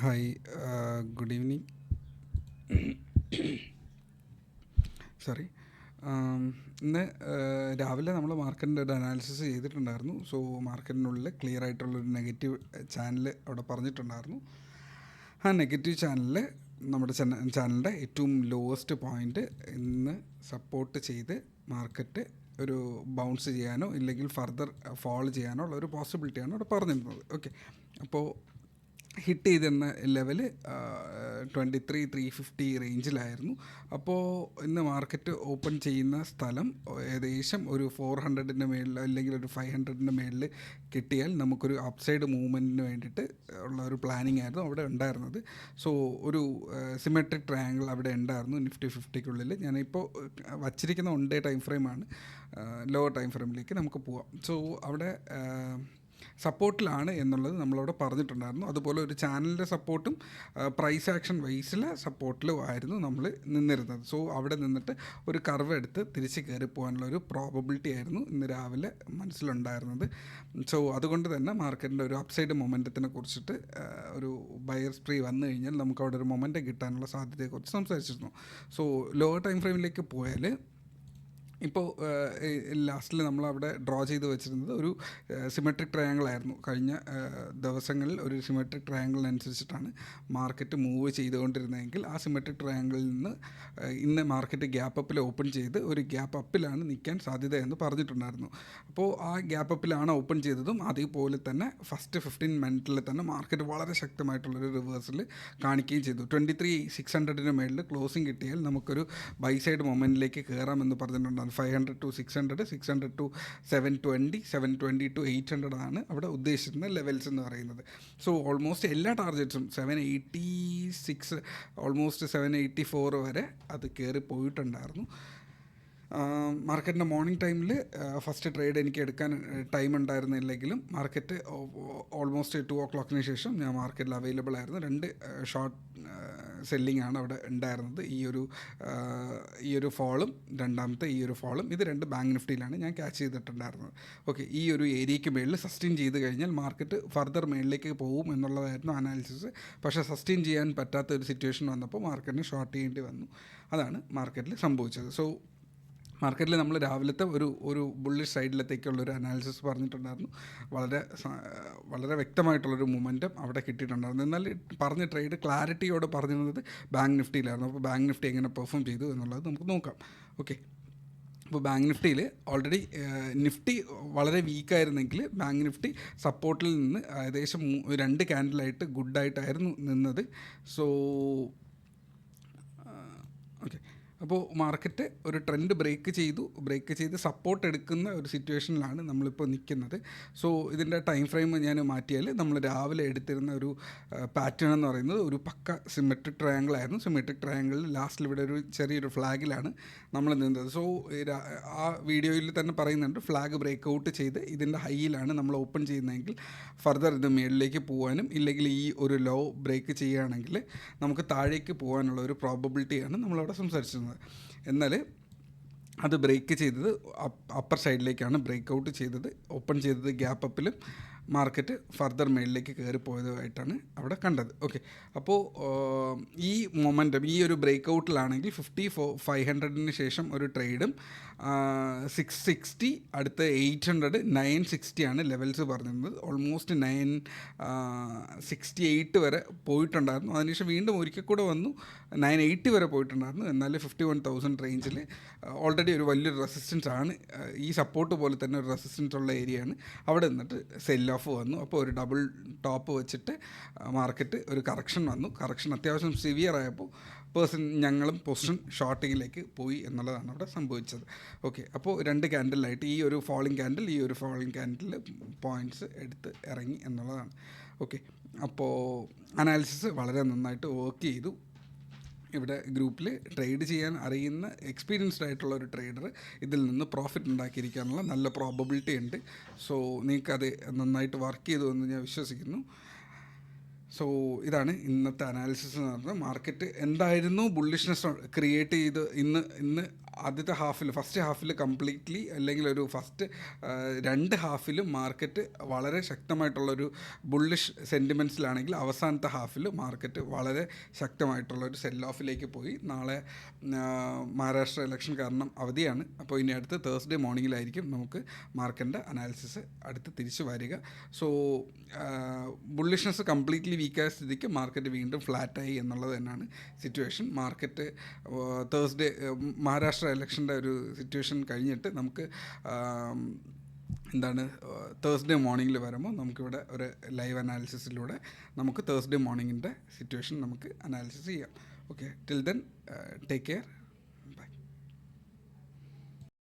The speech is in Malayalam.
Hi, good evening. സോറി. ഇന്ന് രാവിലെ നമ്മൾ മാർക്കറ്റിൻ്റെ ഒരു അനാലിസിസ് ചെയ്തിട്ടുണ്ടായിരുന്നു. സോ മാർക്കറ്റിനുള്ളിൽ ക്ലിയർ ആയിട്ടുള്ളൊരു നെഗറ്റീവ് ചാനൽ അവിടെ പറഞ്ഞിട്ടുണ്ടായിരുന്നു. ആ നെഗറ്റീവ് ചാനലിൽ നമ്മുടെ ചാനലിൻ്റെ ഏറ്റവും ലോവസ്റ്റ് പോയിൻ്റ് ഇന്ന് സപ്പോർട്ട് ചെയ്ത് മാർക്കറ്റ് ഒരു ബൗൺസ് ചെയ്യാനോ ഇല്ലെങ്കിൽ ഫർദർ ഫോൾ ചെയ്യാനോ ഉള്ള ഒരു പോസിബിലിറ്റിയാണ് അവിടെ പറഞ്ഞിരുന്നത്. ഓക്കെ, അപ്പോൾ ഹിറ്റ് ചെയ്തിരുന്ന ലെവല് 23,350 റേഞ്ചിലായിരുന്നു. അപ്പോൾ ഇന്ന് മാർക്കറ്റ് ഓപ്പൺ ചെയ്യുന്ന സ്ഥലം ഏകദേശം ഒരു 400-ൻ്റെ മേളിൽ അല്ലെങ്കിൽ ഒരു 500-ൻ്റെ മേളിൽ കിട്ടിയാൽ നമുക്കൊരു അപ്സൈഡ് മൂവ്മെൻറ്റിന് വേണ്ടിയിട്ട് ഉള്ള ഒരു പ്ലാനിങ് ആയിരുന്നു അവിടെ ഉണ്ടായിരുന്നത്. സോ ഒരു സിമെട്രിക് ട്രയാങ്കിൾ അവിടെ ഉണ്ടായിരുന്നു നിഫ്റ്റി 50-ക്കുള്ളിൽ. ഞാനിപ്പോൾ വച്ചിരിക്കുന്ന 1 ഡേ ടൈം ഫ്രെയിമാണ്. ലോവർ ടൈം ഫ്രെയിമിലേക്ക് നമുക്ക് പോവാം. സോ അവിടെ സപ്പോർട്ടിലാണ് എന്നുള്ളത് നമ്മളവിടെ പറഞ്ഞിട്ടുണ്ടായിരുന്നു. അതുപോലെ ഒരു ചാനലിൻ്റെ സപ്പോർട്ടും പ്രൈസ് ആക്ഷൻ വൈസിലെ സപ്പോർട്ടിലും ആയിരുന്നു നമ്മൾ നിന്നിരുന്നത്. സോ അവിടെ നിന്നിട്ട് ഒരു കർവ് എടുത്ത് തിരിച്ച് കയറി പോകാനുള്ള ഒരു പ്രോബബിലിറ്റി ആയിരുന്നു ഇന്ന് രാവിലെ മനസ്സിലുണ്ടായിരുന്നത്. സോ അതുകൊണ്ട് തന്നെ മാർക്കറ്റിൻ്റെ ഒരു അപ്സൈഡ് മൊമെൻറ്റത്തിനെ കുറിച്ചിട്ട് ഒരു ബയർ സ്പ്രീ വന്നു കഴിഞ്ഞാൽ നമുക്ക് അവിടെ ഒരു മൊമെൻറ്റം കിട്ടാനുള്ള സാധ്യതയെക്കുറിച്ച് സംസാരിച്ചിരുന്നു. സോ ലോവർ ടൈം ഫ്രെയിമിലേക്ക് പോയാൽ ഇപ്പോൾ ലാസ്റ്റിൽ നമ്മളവിടെ ഡ്രോ ചെയ്ത് വെച്ചിരുന്നത് ഒരു സിമെട്രിക് ട്രയാങ്കിൾ ആയിരുന്നു. കഴിഞ്ഞ ദിവസങ്ങളിൽ ഒരു സിമെട്രിക് ട്രയാങ്കിളിനനുസരിച്ചിട്ടാണ് മാർക്കറ്റ് മൂവ് ചെയ്തുകൊണ്ടിരുന്നതെങ്കിൽ ആ സിമെട്രിക് ട്രയാങ്കിളിൽ നിന്ന് ഇന്ന് മാർക്കറ്റ് ഗ്യാപ്പ് അപ്പിൽ ഓപ്പൺ ചെയ്ത് ഒരു ഗ്യാപ്പ് അപ്പിലാണ് നിൽക്കാൻ സാധ്യത എന്ന് പറഞ്ഞിട്ടുണ്ടായിരുന്നു. അപ്പോൾ ആ ഗ്യാപ്പ് അപ്പിലാണ് ഓപ്പൺ ചെയ്തതും അതേപോലെ തന്നെ ഫസ്റ്റ് 15 മിനിറ്റിൽ തന്നെ മാർക്കറ്റ് വളരെ ശക്തമായിട്ടുള്ളൊരു റിവേഴ്സൽ കാണിക്കുകയും ചെയ്തു. 23,600-ന് മേളിൽ ക്ലോസിങ് കിട്ടിയാൽ നമുക്കൊരു ബൈ സൈഡ് മൊമെൻറ്റിലേക്ക് കയറാമെന്ന് പറഞ്ഞിട്ടുണ്ടായിരുന്നു. 500 to 600, 600 to 720, 720 to 800 ആണ് അവിടെ ഉദ്ദേശിക്കുന്ന ലെവൽസ് എന്ന് പറയുന്നത്. സോ ഓൾമോസ്റ്റ് എല്ലാ ടാർഗറ്റ്സും 786, ഓൾമോസ്റ്റ് 784 വരെ അത് കയറി പോയിട്ടുണ്ടായിരുന്നു. മാർക്കറ്റിൻ്റെ മോർണിംഗ് ടൈമിൽ ഫസ്റ്റ് ട്രേഡ് എനിക്ക് എടുക്കാൻ ടൈം ഉണ്ടായിരുന്നില്ലെങ്കിലും മാർക്കറ്റ് ഓൾമോസ്റ്റ് 2 o'clock ശേഷം ഞാൻ മാർക്കറ്റിൽ അവൈലബിൾ ആയിരുന്നു. 2 ഷോർട്ട് സെല്ലിംഗ് ആണ് അവിടെ ഉണ്ടായിരുന്നത്. ഈ ഒരു ഫോളും രണ്ടാമത്തെ ഈ ഒരു ഫോളും ഇത് 2 ബാങ്ക് നിഫ്റ്റിയിലാണ് ഞാൻ ക്യാച്ച് ചെയ്തിട്ടുണ്ടായിരുന്നത്. ഓക്കെ, ഈ ഒരു ഏരിയയ്ക്ക് മേളിൽ സസ്റ്റെയിൻ ചെയ്ത് കഴിഞ്ഞാൽ മാർക്കറ്റ് ഫർദർ മേളിലേക്ക് പോകും എന്നുള്ളതായിരുന്നു അനാലിസിസ്. പക്ഷേ സസ്റ്റെയിൻ ചെയ്യാൻ പറ്റാത്ത ഒരു സിറ്റുവേഷൻ വന്നപ്പോൾ മാർക്കറ്റിന് ഷോർട്ട് ചെയ്യേണ്ടി വന്നു. അതാണ് മാർക്കറ്റിൽ സംഭവിച്ചത്. സോ മാർക്കറ്റിൽ നമ്മൾ രാവിലത്തെ ഒരു ബുള്ളിഷ് സൈഡിലത്തേക്കുള്ളൊരു അനാലിസിസ് പറഞ്ഞിട്ടുണ്ടായിരുന്നു. വളരെ വ്യക്തമായിട്ടുള്ളൊരു മൊമെൻറ്റം അവിടെ കിട്ടിയിട്ടുണ്ടായിരുന്നു. എന്നാൽ പറഞ്ഞ ട്രേഡ് ക്ലാരിറ്റിയോടെ പറഞ്ഞിരുന്നത് ബാങ്ക് നിഫ്റ്റിയിലായിരുന്നു. അപ്പോൾ ബാങ്ക് നിഫ്റ്റി എങ്ങനെ പെർഫോം ചെയ്തു എന്നുള്ളത് നമുക്ക് നോക്കാം. ഓക്കെ, അപ്പോൾ ബാങ്ക് നിഫ്റ്റിയിൽ ഓൾറെഡി നിഫ്റ്റി വളരെ വീക്കായിരുന്നെങ്കിൽ ബാങ്ക് നിഫ്റ്റി സപ്പോർട്ടിൽ നിന്ന് ഏകദേശം 2 ക്യാൻഡിലായിട്ട് ഗുഡായിട്ടായിരുന്നു നിന്നത്. സോ ഓക്കെ, അപ്പോൾ മാർക്കറ്റ് ഒരു ട്രെൻഡ് ബ്രേക്ക് ചെയ്ത് സപ്പോർട്ട് എടുക്കുന്ന ഒരു സിറ്റുവേഷനിലാണ് നമ്മളിപ്പോൾ നിൽക്കുന്നത്. സോ ഇതിൻ്റെ ടൈം ഫ്രെയിം ഞാൻ മാറ്റിയാൽ നമ്മൾ രാവിലെ എടുത്തിരുന്ന ഒരു പാറ്റേൺ എന്ന് പറയുന്നത് ഒരു പക്ക സിമെട്രിക് ട്രയാങ്കിൾ ആയിരുന്നു. സിമെട്രിക് ട്രയാങ്കിളിൽ ലാസ്റ്റിൽ ഇവിടെ ഒരു ചെറിയൊരു ഫ്ലാഗിലാണ് നമ്മൾ നിന്നത്. സോ ആ വീഡിയോയിൽ തന്നെ പറയുന്നുണ്ട്, ഫ്ലാഗ് ബ്രേക്ക് ഔട്ട് ചെയ്ത് ഇതിൻ്റെ ഹൈയിലാണ് നമ്മൾ ഓപ്പൺ ചെയ്യുന്നതെങ്കിൽ ഫർദർ ഇത് മുകളിലേക്ക് പോകാനും ഇല്ലെങ്കിൽ ഈ ഒരു ലോ ബ്രേക്ക് ചെയ്യുകയാണെങ്കിൽ നമുക്ക് താഴേക്ക് പോകാനുള്ള ഒരു പ്രോബബിലിറ്റിയാണ് നമ്മളവിടെ സംസാരിച്ചിരുന്നത്. എന്നാൽ അത് ബ്രേക്ക് ചെയ്തത് അപ്പർ സൈഡിലേക്കാണ് ബ്രേക്ക് ഔട്ട് ചെയ്തത്. ഓപ്പൺ ചെയ്തത് ഗ്യാപ്പ് അപ്പിലും മാർക്കറ്റ് ഫർദർ മേളിലേക്ക് കയറിപ്പോയതായിട്ടാണ് അവിടെ കണ്ടത്. ഓക്കെ, അപ്പോൾ ഈ മൊമെൻറ്റം ഈ ഒരു ബ്രേക്ക് ഔട്ടിലാണെങ്കിൽ 500-ന് ശേഷം ഒരു ട്രേഡും 660 അടുത്ത 800, 960 ആണ് ലെവൽസ് പറഞ്ഞിരുന്നത്. ഓൾമോസ്റ്റ് 968 വരെ പോയിട്ടുണ്ടായിരുന്നു. അതിനുശേഷം വീണ്ടും ഒരിക്കൽ കൂടെ വന്നു 980 വരെ പോയിട്ടുണ്ടായിരുന്നു. എന്നാൽ 51,000 റേഞ്ചിൽ ഓൾറെഡി ഒരു വലിയൊരു റെസിസ്റ്റൻസ് ആണ്. ഈ സപ്പോർട്ട് പോലെ തന്നെ ഒരു റെസിസ്റ്റൻസ് ഉള്ള ഏരിയയാണ്. അവിടെ നിന്നിട്ട് സെൽ ഓഫ് വന്നു. അപ്പോൾ ഒരു ഡബിൾ ടോപ്പ് വെച്ചിട്ട് മാർക്കറ്റ് ഒരു കറക്ഷൻ വന്നു. കറക്ഷൻ അത്യാവശ്യം സിവിയർ ആയപ്പോൾ ഞങ്ങളും പൊസിഷൻ ഷോർട്ടിങ്ങിലേക്ക് പോയി എന്നുള്ളതാണ് അവിടെ സംഭവിച്ചത്. ഓക്കെ, അപ്പോൾ 2 ക്യാൻഡിലായിട്ട് ഈ ഒരു ഫോളിംഗ് ക്യാൻഡിൽ പോയിൻറ്റ്സ് എടുത്ത് ഇറങ്ങി എന്നുള്ളതാണ്. ഓക്കെ, അപ്പോൾ അനാലിസിസ് വളരെ നന്നായിട്ട് വർക്ക് ചെയ്തു. ഇവിടെ ഗ്രൂപ്പിൽ ട്രേഡ് ചെയ്യാൻ അറിയുന്ന എക്സ്പീരിയൻസ്ഡ് ആയിട്ടുള്ള ഒരു ട്രേഡർ ഇതിൽ നിന്ന് പ്രോഫിറ്റ് ഉണ്ടാക്കിയിരിക്കാനുള്ള നല്ല പ്രോബബിലിറ്റി ഉണ്ട്. സോ നിങ്ങൾക്കത് നന്നായിട്ട് വർക്ക് ചെയ്തു എന്ന് ഞാൻ വിശ്വസിക്കുന്നു. സോ ഇതാണ് ഇന്നത്തെ അനാലിസിസ് എന്ന് പറഞ്ഞാൽ മാർക്കറ്റ് എന്തായിരുന്നു ബുള്ളിഷ്നെസ് ക്രിയേറ്റ് ചെയ്ത് ഇന്ന് ആദ്യത്തെ ഫസ്റ്റ് ഹാഫിൽ കംപ്ലീറ്റ്ലി അല്ലെങ്കിൽ ഒരു ഫസ്റ്റ് 2 ഹാഫിലും മാർക്കറ്റ് വളരെ ശക്തമായിട്ടുള്ളൊരു ബുള്ളിഷ് സെൻറ്റിമെൻറ്റ്സിലാണെങ്കിൽ അവസാനത്തെ ഹാഫിൽ മാർക്കറ്റ് വളരെ ശക്തമായിട്ടുള്ളൊരു സെൽ ഓഫിലേക്ക് പോയി. നാളെ മഹാരാഷ്ട്ര ഇലക്ഷൻ കാരണം അവധിയാണ്. അപ്പോൾ ഇനി അടുത്ത് തേഴ്സ്ഡേ മോർണിംഗിലായിരിക്കും നമുക്ക് മാർക്കറ്റിൻ്റെ അനാലിസിസ് അടുത്ത് തിരിച്ചു വരിക. സോ ബുള്ളിഷ്നെസ് കംപ്ലീറ്റ്ലി വീക്കായ സ്ഥിതിക്ക് മാർക്കറ്റ് വീണ്ടും ഫ്ലാറ്റായി എന്നുള്ളത് തന്നെയാണ് സിറ്റുവേഷൻ. മാർക്കറ്റ് തേഴ്സ്ഡേ മഹാരാഷ്ട്ര ഇലക്ഷൻ്റെ ഒരു സിറ്റുവേഷൻ കഴിഞ്ഞിട്ട് നമുക്ക് തേഴ്സ്ഡേ മോർണിംഗിൽ വരുമ്പോൾ നമുക്കിവിടെ ഒരു ലൈവ് അനാലിസിസിലൂടെ നമുക്ക് തേഴ്സ്ഡേ മോർണിംഗിൻ്റെ സിറ്റുവേഷൻ നമുക്ക് അനാലിസിസ് ചെയ്യാം. Okay, till then take care.